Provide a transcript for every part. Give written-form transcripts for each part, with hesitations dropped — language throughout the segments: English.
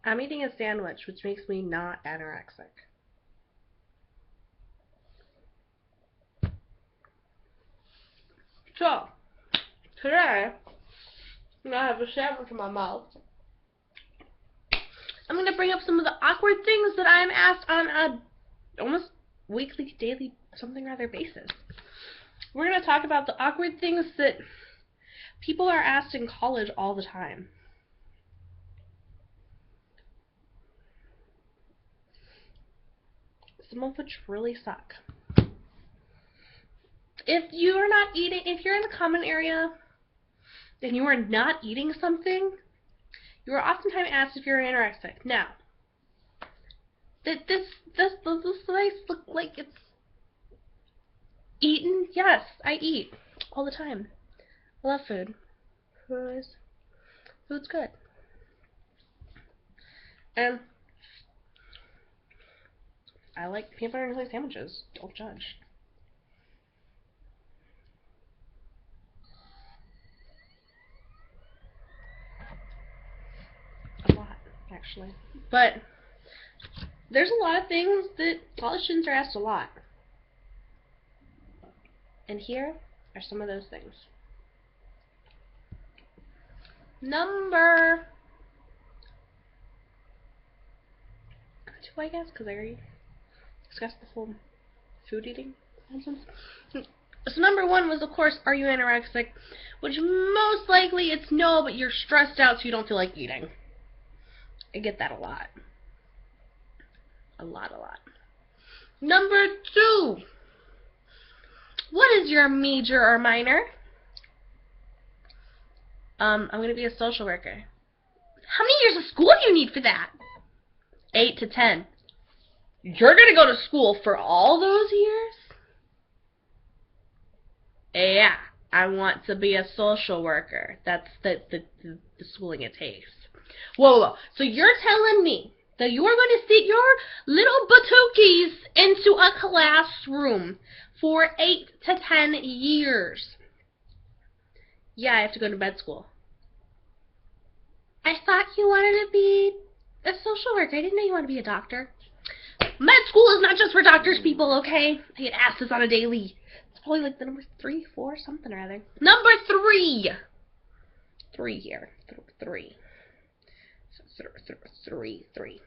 I'm eating a sandwich, which makes me not anorexic. So, today, I'm gonna have a sandwich in my mouth. I'm gonna bring up some of the awkward things that I'm asked on a almost weekly, daily, something rather basis. We're gonna talk about the awkward things that people are asked in college all the time. Some of which really suck. If you're in the common area and you are not eating something, you are oftentimes asked if you're anorexic. Now, this place look like it's eaten? Yes, I eat all the time. I love food. Food's good. And I like peanut butter and jelly sandwiches. Don't judge. A lot, actually. But there's a lot of things that college students are asked a lot. And here are some of those things. Number 2, I guess, because I already discussed the whole food eating nonsense. So number 1 was, of course, are you anorexic? Which most likely it's no, but you're stressed out so you don't feel like eating. I get that a lot. A lot. Number 2, what is your major or minor? I'm going to be a social worker. How many years of school do you need for that? 8 to 10. You're going to go to school for all those years? Yeah, I want to be a social worker. That's the schooling it takes. Whoa. So you're telling me that you are going to sit your little batookies into a classroom for 8 to 10 years? Yeah, I have to go to med school. I thought you wanted to be a social worker. I didn't know you wanted to be a doctor. Med school is not just for doctors, people, okay? I get asked this on a daily. It's probably like the number 3, 4, something or other. Number 3. 3 here. 3. 3.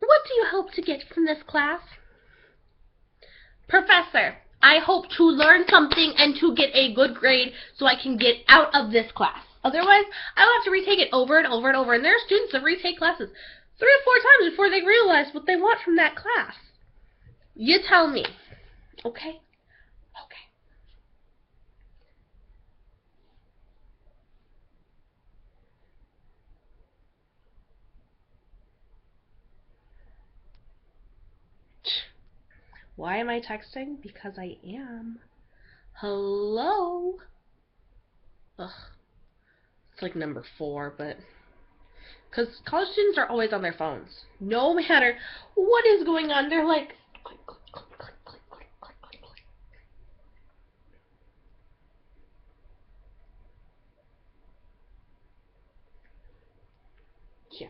What do you hope to get from this class? Professor, I hope to learn something and to get a good grade so I can get out of this class. Otherwise, I will have to retake it over and over and over. And there are students that retake classes 3 or 4 times before they realize what they want from that class. You tell me. Okay? Okay. Why am I texting? Because I am. Hello? Ugh. It's like number 4, but... Because college students are always on their phones. No matter what is going on, they're like... Click, click, click, click, click, click, click, click, click. Yeah.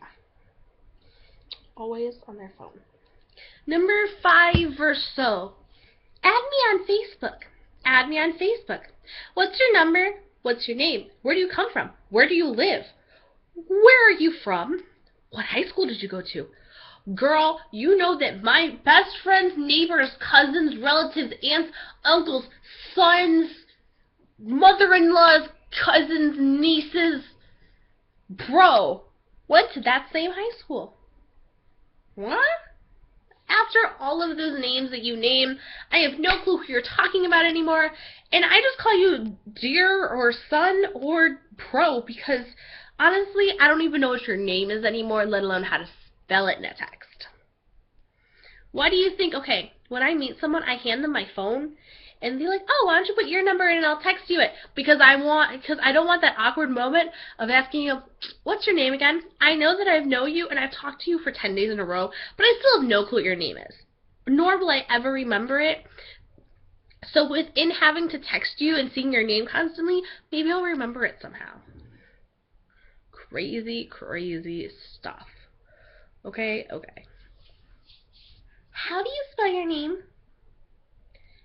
Always on their phone. Number 5 or so. Add me on Facebook. Add me on Facebook. What's your number? What's your name? Where do you come from? Where do you live? Where are you from? What high school did you go to? Girl, you know that my best friends, neighbors, cousins, relatives, aunts, uncles, sons, mother-in-laws, cousins, nieces, bro, went to that same high school. What? After all of those names that you name, I have no clue who you're talking about anymore, and I just call you dear or son or bro because, honestly, I don't even know what your name is anymore, let alone how to spell it in a text. Why do you think, okay, when I meet someone, I hand them my phone, and they're like, oh, why don't you put your number in and I'll text you it, because I don't want that awkward moment of asking you, what's your name again? I know that I know you, and I've talked to you for 10 days in a row, but I still have no clue what your name is. Nor will I ever remember it. So within having to text you and seeing your name constantly, maybe I'll remember it somehow. crazy, crazy stuff. Okay, okay. How do you spell your name?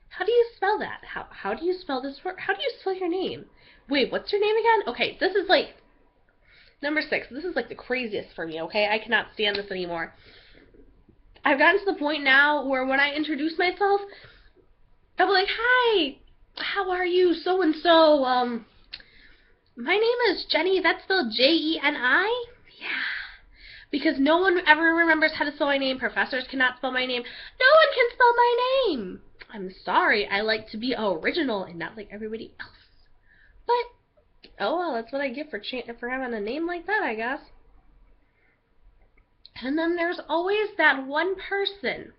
How do you spell that? How do you spell this word? How do you spell your name? Wait, what's your name again? Okay, this is like number 6. This is like the craziest for me, okay? I cannot stand this anymore. I've gotten to the point now where when I introduce myself, I'll be like, hi, how are you, so-and-so? My name is Jenny. That's spelled Jeni? Yeah. Because no one ever remembers how to spell my name. Professors cannot spell my name. No one can spell my name. I'm sorry. I like to be original and not like everybody else. But, oh well, that's what I get for having a name like that, I guess. And then there's always that one person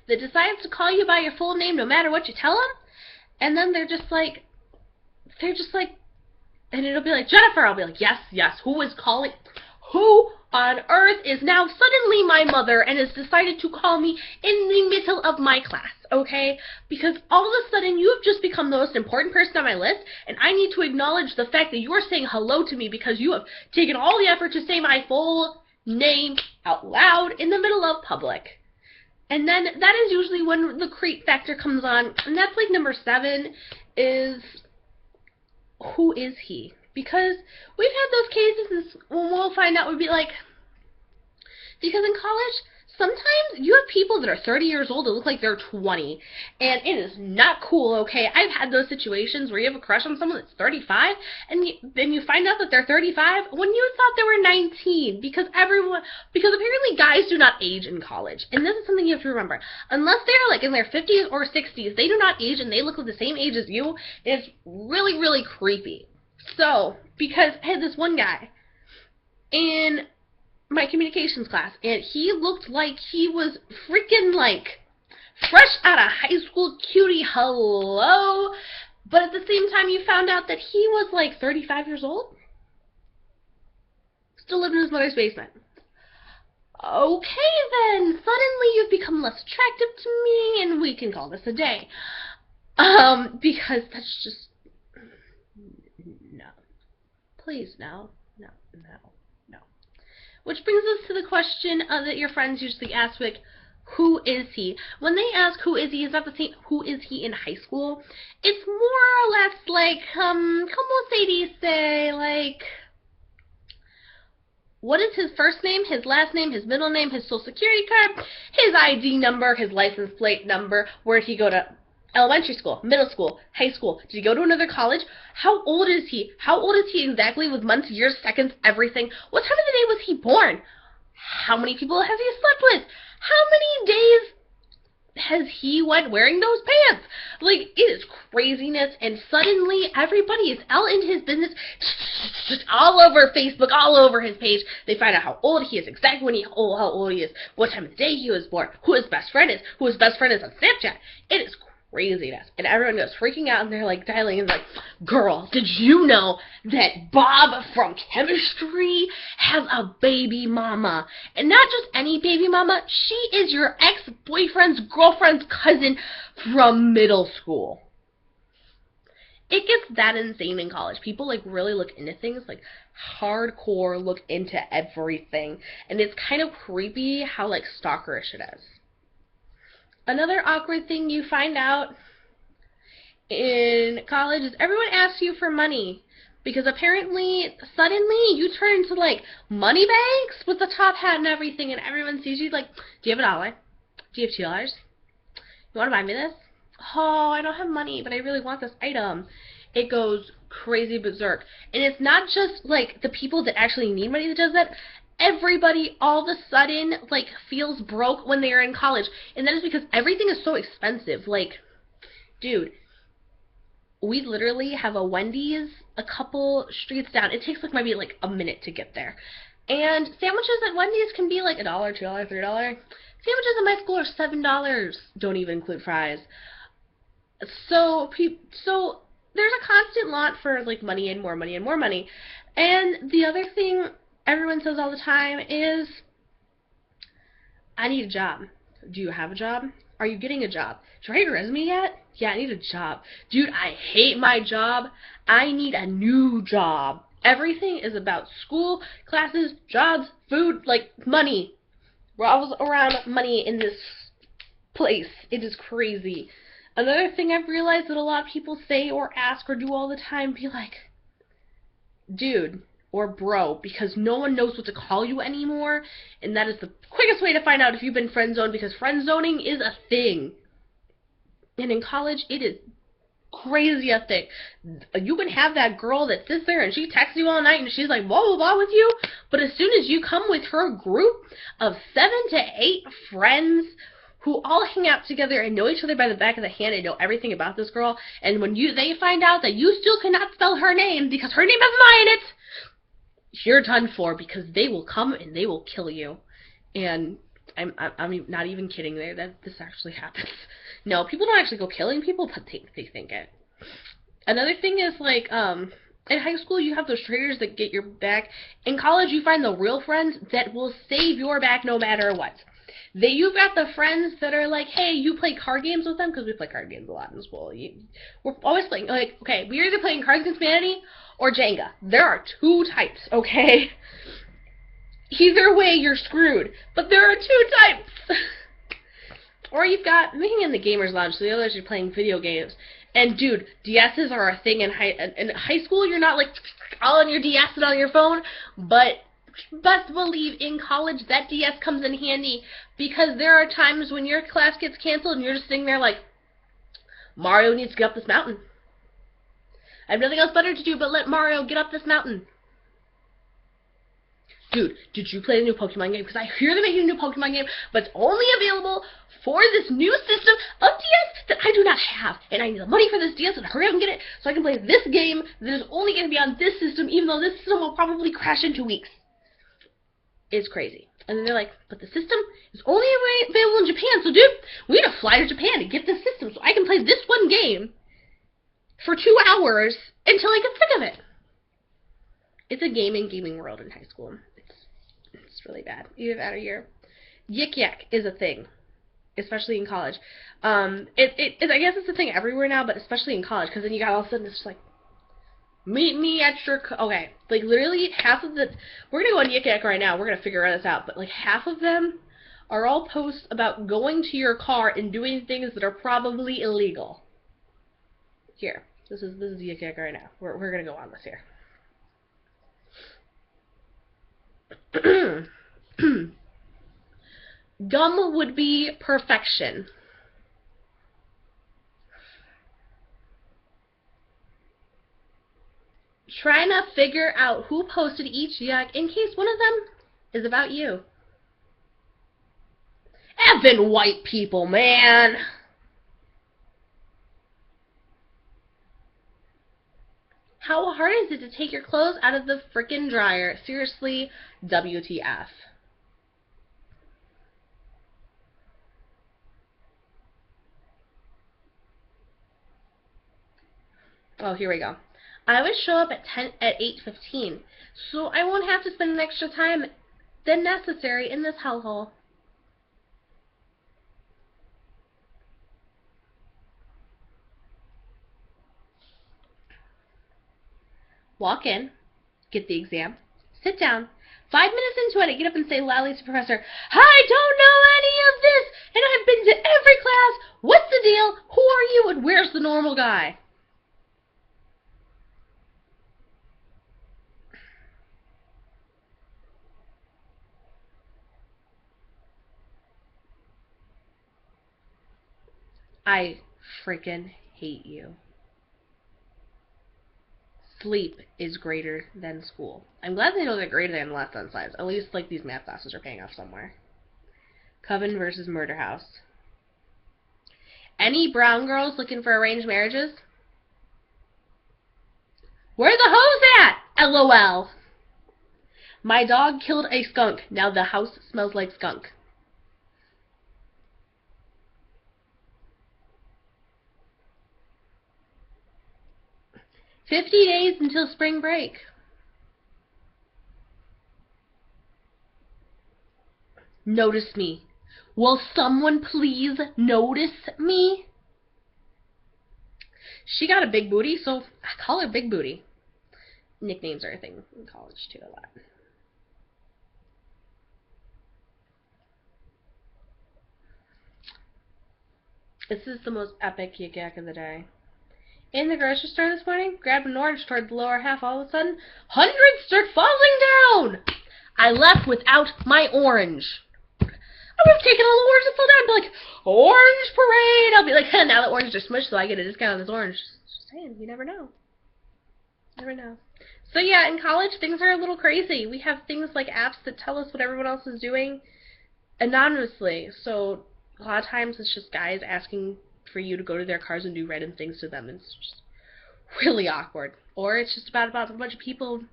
that decides to call you by your full name no matter what you tell them. And then they're just like, and it'll be like, Jennifer. I'll be like, yes, who is calling? Who on earth is now suddenly my mother and has decided to call me in the middle of my class, okay? Because all of a sudden you have just become the most important person on my list, and I need to acknowledge the fact that you are saying hello to me because you have taken all the effort to say my full name out loud in the middle of public. And then that is usually when the creep factor comes on, and that's like number 7 is, who is he? Because we've had those cases when we'll find out, we'd be like, because in college, sometimes you have people that are 30 years old that look like they're 20, and it is not cool, okay? I've had those situations where you have a crush on someone that's 35, and then you find out that they're 35 when you thought they were 19, because apparently guys do not age in college, and this is something you have to remember. Unless they're like in their 50s or 60s, they do not age, and they look like the same age as you, and it's really, really creepy. So, because I had this one guy in my communications class, and he looked like he was freaking like fresh out of high school, cutie, hello, but at the same time you found out that he was like 35 years old, still living in his mother's basement. Okay then, suddenly you've become less attractive to me, and we can call this a day, because that's just, no. Please, no. Which brings us to the question that your friends usually ask, like, who is he? When they ask who is he, it's not the same, who is he in high school? It's more or less like, como se dice, like, what is his first name, his last name, his middle name, his social security card, his ID number, his license plate number, where did he go to elementary school, middle school, high school, did he go to another college, how old is he, exactly with months, years, seconds, everything, what time of the day was he born, how many people has he slept with, how many days has he went wearing those pants, like, it is craziness, and suddenly everybody is out in his business, all over Facebook, all over his page. They find out how old he is, exactly how old he is, what time of the day he was born, who his best friend is, on Snapchat. It is craziness, and everyone goes freaking out, and they're like dialing and like, girl, did you know that Bob from chemistry has a baby mama, and not just any baby mama, she is your ex-boyfriend's girlfriend's cousin from middle school. It gets that insane in college. People like really look into things, like hardcore look into everything, and it's kind of creepy how like stalkerish it is. Another awkward thing you find out in college is everyone asks you for money, because apparently suddenly you turn into like money banks with the top hat and everything, and everyone sees you like, do you have $1? Do you have $2? You want to buy me this? Oh, I don't have money, but I really want this item. It goes crazy berserk. And it's not just like the people that actually need money that does that. Everybody all of a sudden like feels broke when they are in college, and that is because everything is so expensive. Like, dude, we literally have a Wendy's a couple streets down. It takes like maybe like a minute to get there, and sandwiches at Wendy's can be like $1, $2, $3. Sandwiches in my school are $7. Don't even include fries. So there's a constant lot for like money and more money and more money. And the other thing everyone says all the time is, I need a job. Do you have a job? Are you getting a job? Did you write your resume yet? Yeah, I need a job. Dude, I hate my job. I need a new job. Everything is about school, classes, jobs, food, like money. We're always around money in this place. It is crazy. Another thing I've realized that a lot of people say or ask or do all the time, be like, dude or bro, because no one knows what to call you anymore, and that is the quickest way to find out if you've been friend zoned, because friend zoning is a thing. And in college, it is crazy a thing. You can have that girl that sits there and she texts you all night and she's like blah blah blah with you, but as soon as you come with her group of 7 to 8 friends who all hang out together and know each other by the back of the hand and know everything about this girl, and when they find out that you still cannot spell her name because her name has an I in it, you're done for, because they will come and they will kill you. And I'm not even kidding there, that this actually happens. No, people don't actually go killing people, but they think it. Another thing is, like, in high school you have those traitors that get your back. In college you find the real friends that will save your back no matter what. You've got the friends that are like, hey, you play card games with them, because we play card games a lot in school. We're always playing, like, okay, we're either playing Cards Against Humanity or Jenga. There are 2 types, okay? Either way, you're screwed. But there are 2 types. Or you've got, I'm thinking in the gamers lounge, so the others are playing video games. And dude, DSs are a thing in high school. You're not like all on your DS and on your phone, but best believe in college that DS comes in handy, because there are times when your class gets canceled and you're just sitting there like, Mario needs to get up this mountain. I have nothing else better to do but let Mario get up this mountain. Dude, did you play the new Pokemon game? Because I hear they're making a new Pokemon game, but it's only available for this new system of DS that I do not have. And I need the money for this DS, and hurry up and get it so I can play this game that is only going to be on this system, even though this system will probably crash in 2 weeks. It's crazy. And then they're like, but the system is only available in Japan, so dude, we need to fly to Japan to get this system so I can play this one game for 2 hours until I get sick of it. It's a gaming world in high school. It's really bad. Either that or Yik Yak is a thing, especially in college. I guess it's a thing everywhere now, but especially in college, because then you got all of a sudden it's like, meet me at your, okay, like literally half of the, we're going to go on Yik Yak right now, we're going to figure this out, but like half of them are all posts about going to your car and doing things that are probably illegal. Here, this is Yik Yak right now. We're going to go on this here. Gum would be perfection. Trying to figure out who posted each yak in case one of them is about you. Effing white people, man! How hard is it to take your clothes out of the frickin' dryer? Seriously, WTF. Oh, here we go. I always show up at 8:15, so I won't have to spend an extra time than necessary in this hellhole. Walk in, get the exam, sit down. 5 minutes into it, I get up and say loudly to the professor, I don't know any of this, and I've been to every class. What's the deal? Who are you, and where's the normal guy? I freaking hate you. Sleep is greater than school. I'm glad they know they're greater than less than science. At least, like, these math classes are paying off somewhere. Coven versus Murder House. Any brown girls looking for arranged marriages? Where the hoes at? LOL. My dog killed a skunk. Now the house smells like skunk. "50 days until spring break." Notice me. Will someone please notice me? She got a big booty, so I call her Big Booty. nicknames are a thing in college too a lot. This is the most epic yik yak of the day. In the grocery store this morning, grabbed an orange toward the lower half. All of a sudden, hundreds start falling down. I left without my orange. I would have taken all the orange that fell down and be like, orange parade. I'll be like, now the oranges are smushed, so I get a discount on this orange. Just saying, you never know. Never know. So yeah, in college, things are a little crazy. We have things like apps that tell us what everyone else is doing anonymously. So a lot of times it's just guys asking for you to go to their cars and do random things to them. It's just really awkward. Or it's just about a bunch of people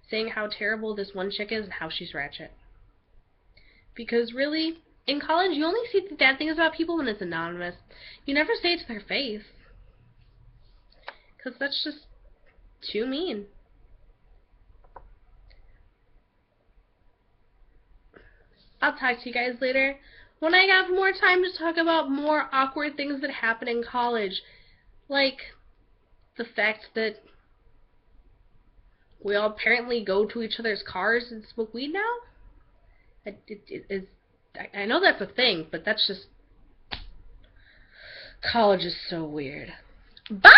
saying how terrible this one chick is and how she's ratchet. Because really, in college, you only see the bad things about people when it's anonymous. You never say it to their face. Because that's just too mean. I'll talk to you guys later when I have more time to talk about more awkward things that happen in college. Like the fact that we all apparently go to each other's cars and smoke weed now. I know that's a thing, but that's just... College is so weird. Bye!